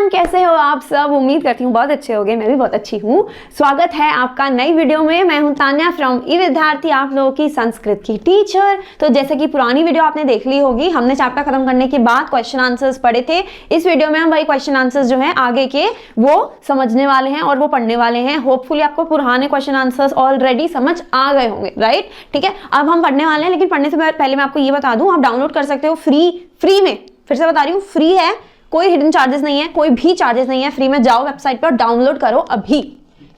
Everyone, कैसे हो आप सब। उम्मीद करती हूँ बहुत अच्छे होंगे। मैं भी बहुत अच्छी हूँ। स्वागत है आपका नई वीडियो में। मैं हूँ तान्या फ्रॉम ई विद्यार्थी, आप लोगों की संस्कृत की टीचर। तो जैसे कि पुरानी वीडियो आपने देख ली होगी, हमने चैप्टर खत्म करने के बाद क्वेश्चन आंसर्स पढ़े थे। इस वीडियो में हम वही क्वेश्चन आंसर्स जो है आगे के वो समझने वाले हैं और वो पढ़ने वाले हैं। होपफुली आपको पुराने क्वेश्चन आंसर्स ऑलरेडी समझ आ गए होंगे, राइट। ठीक है, अब हम पढ़ने वाले हैं, लेकिन पढ़ने से पहले मैं आपको ये बता दूं, आप डाउनलोड कर सकते हो फ्री में। फिर से बता रही हूँ, फ्री है, कोई हिडन चार्जेस नहीं है, कोई भी चार्जेस नहीं है। फ्री में जाओ वेबसाइट पर, डाउनलोड करो अभी।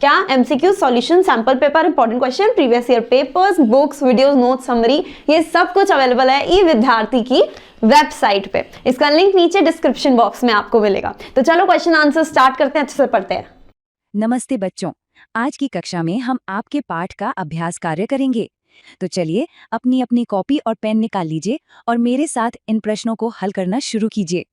क्या MCQ solution, sample paper, important question, previous year papers, books, videos, notes, summary, ये सब कुछ अवेलेबल है ई विद्यार्थी की वेबसाइट पे। इसका लिंक नीचे डिस्क्रिप्शन बॉक्स में आपको मिलेगा। तो चलो क्वेश्चन आंसर स्टार्ट करते हैं, अच्छे से पढ़ते हैं। नमस्ते बच्चों, आज की कक्षा में हम आपके पाठ का अभ्यास कार्य करेंगे। तो चलिए अपनी अपनी कॉपी और पेन निकाल लीजिए और मेरे साथ इन प्रश्नों को हल करना शुरू कीजिए।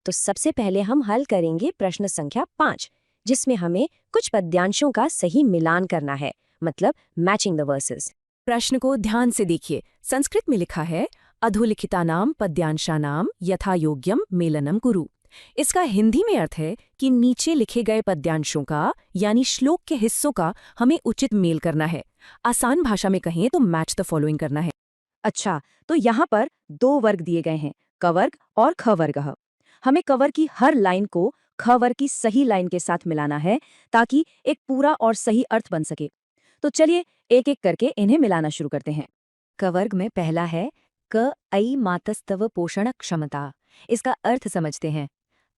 तो सबसे पहले हम हल करेंगे प्रश्न संख्या 5, जिसमें हमें कुछ पद्यांशों का सही मिलान करना है, मतलब मैचिंग द वर्सेस। प्रश्न को ध्यान से देखिए। संस्कृत में लिखा है अधोलिखितानाम पद्यांशानाम यथा योग्यम मेलनम कुरु। इसका हिंदी में अर्थ है कि नीचे लिखे गए पद्यांशों का यानी श्लोक के हिस्सों का हमें उचित मेल करना है। आसान भाषा में कहें तो मैच द फॉलोइंग करना है। अच्छा, तो यहाँ पर 2 वर्ग दिए गए हैं, क वर्ग और ख वर्ग। हमें क वर्ग की हर लाइन को ख वर्ग की सही लाइन के साथ मिलाना है ताकि एक पूरा और सही अर्थ बन सके। तो चलिए एक एक करके इन्हें मिलाना शुरू करते हैं। क वर्ग में पहला है क ऐ मातस्तव पोषण क्षमता। इसका अर्थ समझते हैं।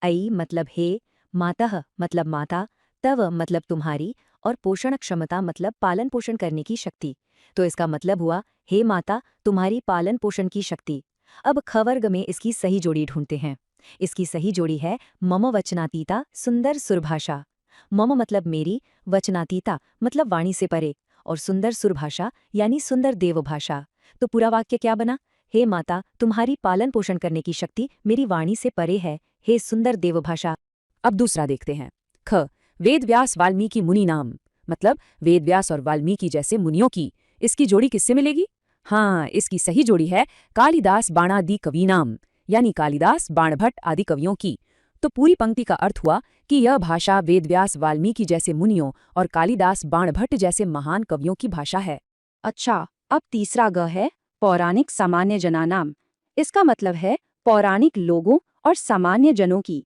ऐ मतलब हे, मातः मतलब माता, तव मतलब तुम्हारी और पोषण क्षमता मतलब पालन पोषण करने की शक्ति। तो इसका मतलब हुआ हे माता, तुम्हारी पालन पोषण की शक्ति। अब ख वर्ग में इसकी सही जोड़ी ढूंढते हैं। इसकी सही जोड़ी है मम वचनातीता सुंदर सुरभाषा। मम मतलब मेरी, वचनातीता मतलब वाणी से परे, और सुंदर सुरभाषा यानी सुंदर देवभाषा। तो पूरा वाक्य क्या बना? हे माता, तुम्हारी पालन पोषण करने की शक्ति मेरी वाणी से परे है, हे सुंदर देवभाषा। अब दूसरा देखते हैं। ख वेद व्यास वाल्मीकि मुनि नाम, मतलब वेद व्यास और वाल्मीकि जैसे मुनियों की। इसकी जोड़ी किससे मिलेगी? हाँ, इसकी सही जोड़ी है कालिदास बाणादि कवि नाम, यानी कालिदास बाणभट्ट आदि कवियों की। तो पूरी पंक्ति का अर्थ हुआ कि यह भाषा वेदव्यास वाल्मीकि जैसे मुनियों और कालिदास बाणभट्ट जैसे महान कवियों की भाषा है। अच्छा, अब तीसरा ग है पौराणिक सामान्य जनानाम। इसका मतलब है पौराणिक लोगों और सामान्य जनों की।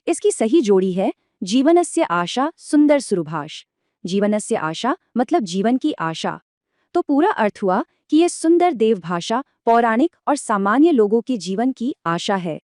इसकी सही जोड़ी है जीवनस्य आशा सुंदर सुरभाष। जीवनस्य आशा मतलब जीवन की आशा। तो पूरा अर्थ हुआ कि ये सुंदर देवभाषा पौराणिक और सामान्य लोगों के जीवन की आशा है।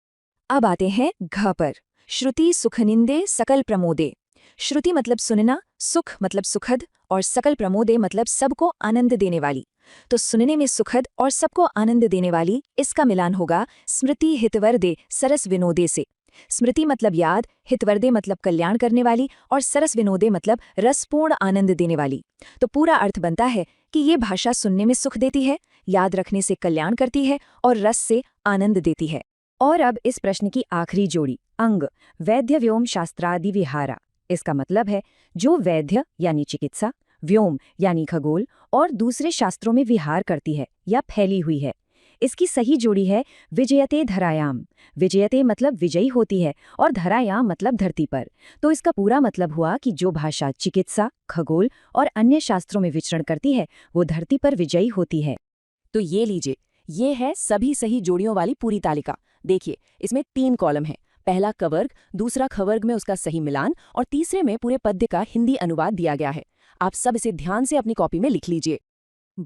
अब आते हैं घ पर। श्रुति सुखनिंदे सकल प्रमोदे। श्रुति मतलब सुनना, सुख मतलब सुखद और सकल प्रमोदे मतलब सबको आनंद देने वाली। तो सुनने में सुखद और सबको आनंद देने वाली, इसका मिलान होगा स्मृति हितवर्दे सरस विनोदे से। स्मृति मतलब याद, हितवर्दे मतलब कल्याण करने वाली और सरस विनोदे मतलब रसपूर्ण आनंद देने वाली। तो पूरा अर्थ बनता है कि ये भाषा सुनने में सुख देती है, याद रखने से कल्याण करती है और रस से आनंद देती है। और अब इस प्रश्न की आखिरी जोड़ी अंग वैद्य व्योम शास्त्रादि विहारा। इसका मतलब है जो वैद्य यानी चिकित्सा, व्योम यानी खगोल और दूसरे शास्त्रों में विहार करती है या फैली हुई है। इसकी सही जोड़ी है विजयते धरायाम। विजयते मतलब विजयी होती है और धरायाम मतलब धरती पर। तो इसका पूरा मतलब हुआ कि जो भाषा चिकित्सा, खगोल और अन्य शास्त्रों में विचरण करती है वो धरती पर विजयी होती है। तो ये लीजिए, ये है सभी सही जोड़ियों वाली पूरी तालिका। देखिए, इसमें 3 कॉलम हैं। पहला क वर्ग, दूसरा ख वर्ग में उसका सही मिलान और तीसरे में पूरे पद्य का हिंदी अनुवाद दिया गया है। आप सब इसे ध्यान से अपनी कॉपी में लिख लीजिए।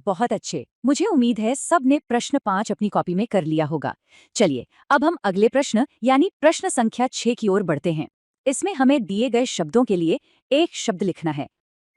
बहुत अच्छे। मुझे उम्मीद है सब ने प्रश्न 5 अपनी कॉपी में कर लिया होगा। चलिए अब हम अगले प्रश्न यानी प्रश्न संख्या 6 की ओर बढ़ते हैं। इसमें हमें दिए गए शब्दों के लिए एक शब्द लिखना है।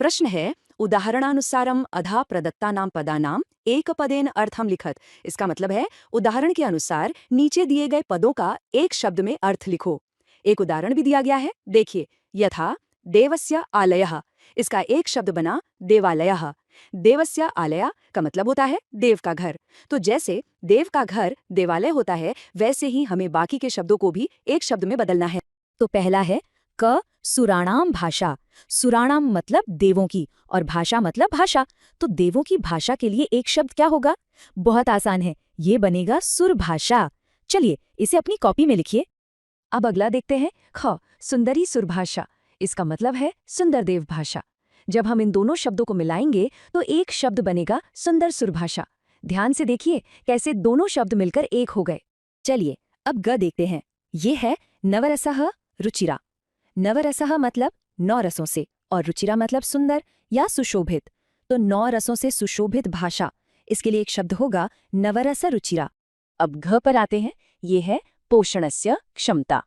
प्रश्न है उदाहरणानुसारम अधा प्रदत्तानाम पदानाम एक पदेन अर्थम लिखत। इसका मतलब है उदाहरण के अनुसार नीचे दिए गए पदों का एक शब्द में अर्थ लिखो। एक उदाहरण भी दिया गया है, देखिए। यथा देवस्य आलयः, इसका एक शब्द बना देवालयः। देवस्य आलया का मतलब होता है देव का घर। तो जैसे देव का घर देवालय होता है, वैसे ही हमें बाकी के शब्दों को भी एक शब्द में बदलना है। तो पहला है क सुराणाम भाषा। सुराणाम मतलब देवों की और भाषा मतलब भाषा। तो देवों की भाषा के लिए एक शब्द क्या होगा? बहुत आसान है, ये बनेगा सुरभाषा। चलिए इसे अपनी कॉपी में लिखिए। अब अगला देखते हैं ख, सुंदरी सुरभाषा। इसका मतलब है सुंदर देव भाषा। जब हम इन दोनों शब्दों को मिलाएंगे तो एक शब्द बनेगा सुंदर सुरभाषा। ध्यान से देखिए कैसे दोनों शब्द मिलकर एक हो गए। चलिए अब ग देखते हैं। ये है नवरसः रुचिरा। नवरसः मतलब 9 रसों से और रुचिरा मतलब सुंदर या सुशोभित। तो 9 रसों से सुशोभित भाषा, इसके लिए एक शब्द होगा नवरस रुचिरा। अब घ पर आते हैं। ये है पोषणस्य क्षमता।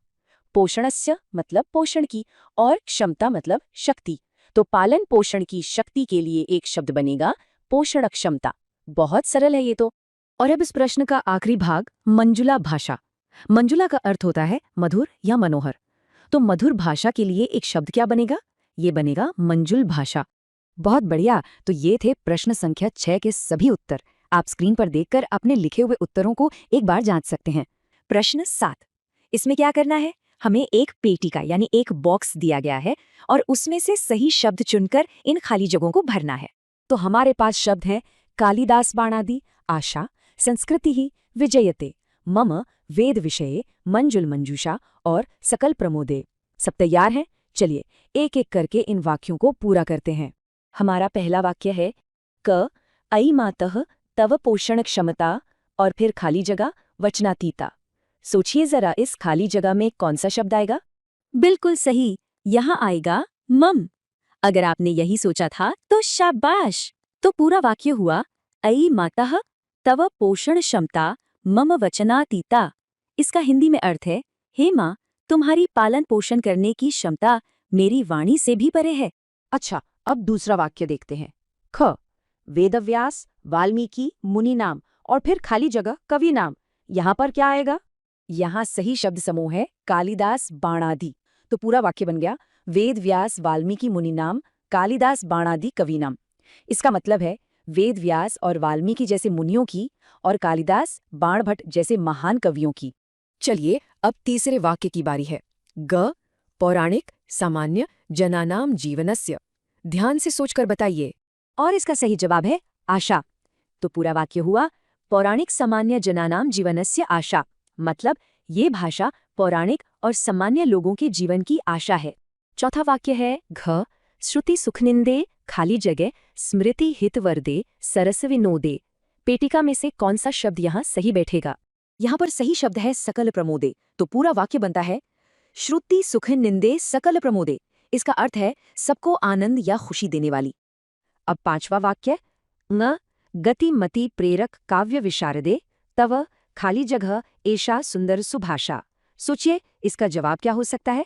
पोषणस्य मतलब पोषण की और क्षमता मतलब शक्ति। तो पालन पोषण की शक्ति के लिए एक शब्द बनेगा पोषण क्षमता। बहुत सरल है ये तो। और अब इस प्रश्न का आखिरी भाग, मंजुला भाषा। मंजुला का अर्थ होता है मधुर या मनोहर। तो मधुर भाषा के लिए एक शब्द क्या बनेगा? ये बनेगा मंजुल भाषा। बहुत बढ़िया। तो ये थे प्रश्न संख्या 6 के सभी उत्तर। आप स्क्रीन पर देखकर अपने लिखे हुए उत्तरों को एक बार जांच सकते हैं। प्रश्न 7, इसमें क्या करना है? हमें एक पेटिका यानी एक बॉक्स दिया गया है और उसमें से सही शब्द चुनकर इन खाली जगहों को भरना है। तो हमारे पास शब्द है कालिदास बाणादि, आशा, संस्कृति ही विजयते, मम, वेद विषये, मंजुल मंजूषा और सकल प्रमोदे। सब तैयार हैं? चलिए एक एक करके इन वाक्यों को पूरा करते हैं। हमारा पहला वाक्य है क, अयि मातः तव पोषण क्षमता और फिर खाली जगह वचनातीता। सोचिए जरा इस खाली जगह में कौन सा शब्द आएगा? बिल्कुल सही, यहाँ आएगा मम। अगर आपने यही सोचा था तो शाबाश। तो पूरा वाक्य हुआ अयि मातः तव पोषण क्षमता मम वचनातीता। इसका हिंदी में अर्थ है, हे माँ, तुम्हारी पालन पोषण करने की क्षमता मेरी वाणी से भी परे है। अच्छा, अब दूसरा वाक्य देखते हैं। ख, वेदव्यास, वाल्मीकि, मुनि नाम और फिर खाली जगह कवि नाम। यहाँ पर क्या आएगा? यहाँ सही शब्द समूह है कालिदास बाणादि। तो पूरा वाक्य बन गया वेद व्यास वाल्मीकि मुनि नाम कालिदास बाणादि कवि नाम। इसका मतलब है वेद व्यास और वाल्मीकि जैसे मुनियों की और कालिदास बाणभट्ट जैसे महान कवियों की। चलिए अब तीसरे वाक्य की बारी है। ग, पौराणिक सामान्य जनानाम जीवनस्य। ध्यान से सोचकर बताइए। और इसका सही जवाब है आशा। तो पूरा वाक्य हुआ पौराणिक सामान्य जनानाम जीवनस्य आशा। मतलब ये भाषा पौराणिक और सामान्य लोगों के जीवन की आशा है। चौथा वाक्य है घ, श्रुति सुखनिंदे, खाली जगह स्मृति हितवर्दे सरस विनोदे। पेटिका में से कौन सा शब्द यहाँ सही बैठेगा? यहाँ पर सही शब्द है सकल प्रमोदे। तो पूरा वाक्य बनता है श्रुति सुखनिंदे सकल प्रमोदे। इसका अर्थ है सबको आनंद या खुशी देने वाली। अब पांचवा वाक्य न, गति मति प्रेरक काव्य विशारदे तव खाली जगह एषा सुंदर सुभाषा। सोचिए इसका जवाब क्या हो सकता है?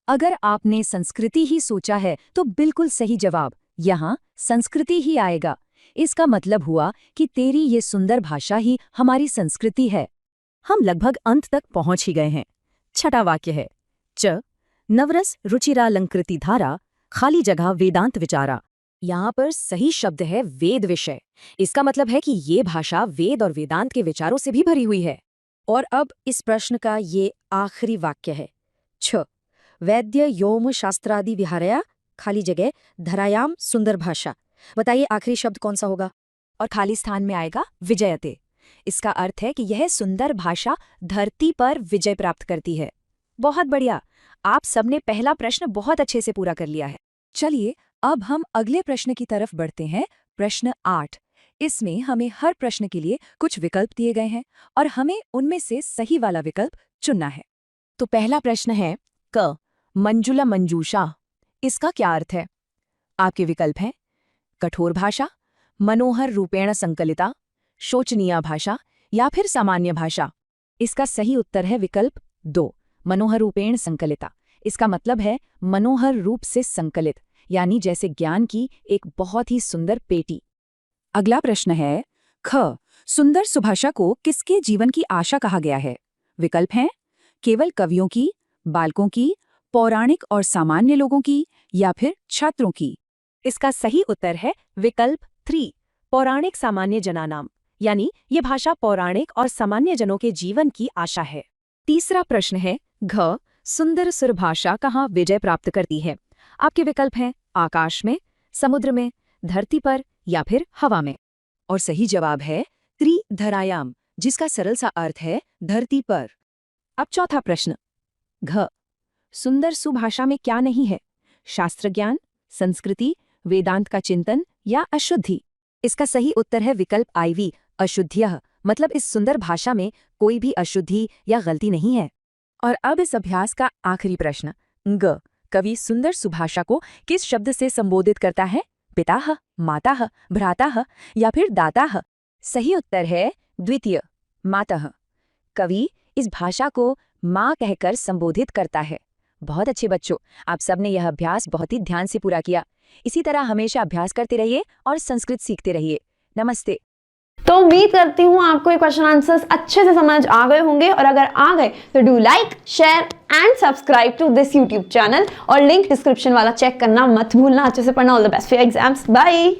अगर आपने संस्कृति ही सोचा है तो बिल्कुल सही जवाब यहाँ संस्कृति ही आएगा। इसका मतलब हुआ कि तेरी ये सुंदर भाषा ही हमारी संस्कृति है। हम लगभग अंत तक पहुंच ही गए हैं। छठा वाक्य है च, नवरस रुचिरालंकृति धारा, खाली जगह वेदांत विचारा। यहाँ पर सही शब्द है वेद विषय। इसका मतलब है कि ये भाषा वेद और वेदांत के विचारों से भी भरी हुई है। और अब इस प्रश्न का ये आखिरी वाक्य है छ, वैद्य योम शास्त्रादि विहारया, खाली जगह धरायाम सुंदर भाषा। बताइए आखिरी शब्द कौन सा होगा? और खाली स्थान में आएगा विजयते। इसका अर्थ है कि यह सुंदर भाषा धरती पर विजय प्राप्त करती है। बहुत बढ़िया, आप सबने पहला प्रश्न बहुत अच्छे से पूरा कर लिया है। चलिए अब हम अगले प्रश्न की तरफ बढ़ते हैं। प्रश्न 8। इसमें हमें हर प्रश्न के लिए कुछ विकल्प दिए गए हैं और हमें उनमें से सही वाला विकल्प चुनना है। तो पहला प्रश्न है क, मंजुला मंजूषा। इसका क्या अर्थ है? आपके विकल्प हैं कठोर भाषा, मनोहर रूपेण संकलिता, शोचनीय भाषा या फिर सामान्य भाषा। इसका सही उत्तर है विकल्प 2, मनोहर रूपेण संकलिता। इसका मतलब है मनोहर रूप से संकलित, यानी जैसे ज्ञान की एक बहुत ही सुंदर पेटी। अगला प्रश्न है ख, सुंदर सुभाषा को किसके जीवन की आशा कहा गया है? विकल्प हैं केवल कवियों की, बालकों की, पौराणिक और सामान्य लोगों की या फिर छात्रों की। इसका सही उत्तर है विकल्प 3, पौराणिक सामान्य जनानाम, यानी ये भाषा पौराणिक और सामान्य जनों के जीवन की आशा है। तीसरा प्रश्न है घ, सुंदर सुरभाषा कहाँ विजय प्राप्त करती है? आपके विकल्प हैं आकाश में, समुद्र में, धरती पर या फिर हवा में। और सही जवाब है त्रिधरायाम, जिसका सरल सा अर्थ है धरती पर। अब चौथा प्रश्न घ। सुंदर सुभाषा में क्या नहीं है? शास्त्र ज्ञान, संस्कृति, वेदांत का चिंतन या अशुद्धि? इसका सही उत्तर है विकल्प IV, अशुद्ध्यः, मतलब इस सुंदर भाषा में कोई भी अशुद्धि या गलती नहीं है। और अब इस अभ्यास का आखिरी प्रश्न, ग। कवि सुंदर सुभाषा को किस शब्द से संबोधित करता है? पिताः, माताः, भ्राताः या फिर दाताः? सही उत्तर है द्वितीय, मातः। कवि इस भाषा को माँ कहकर संबोधित करता है। बहुत अच्छे बच्चों, आप सबने यह अभ्यास बहुत ही ध्यान से पूरा किया। इसी तरह हमेशा अभ्यास करते रहिए और संस्कृत सीखते रहिए। नमस्ते। तो उम्मीद करती हूँ आपको ये क्वेश्चन आंसर्स अच्छे से समझ आ गए होंगे, और अगर आ गए तो do like, share and subscribe to this YouTube channel, और लिंक डिस्क्रिप्शन वाला चेक करना मत भूलना। अच्छे से पढ़ना। All the best for exams. Bye.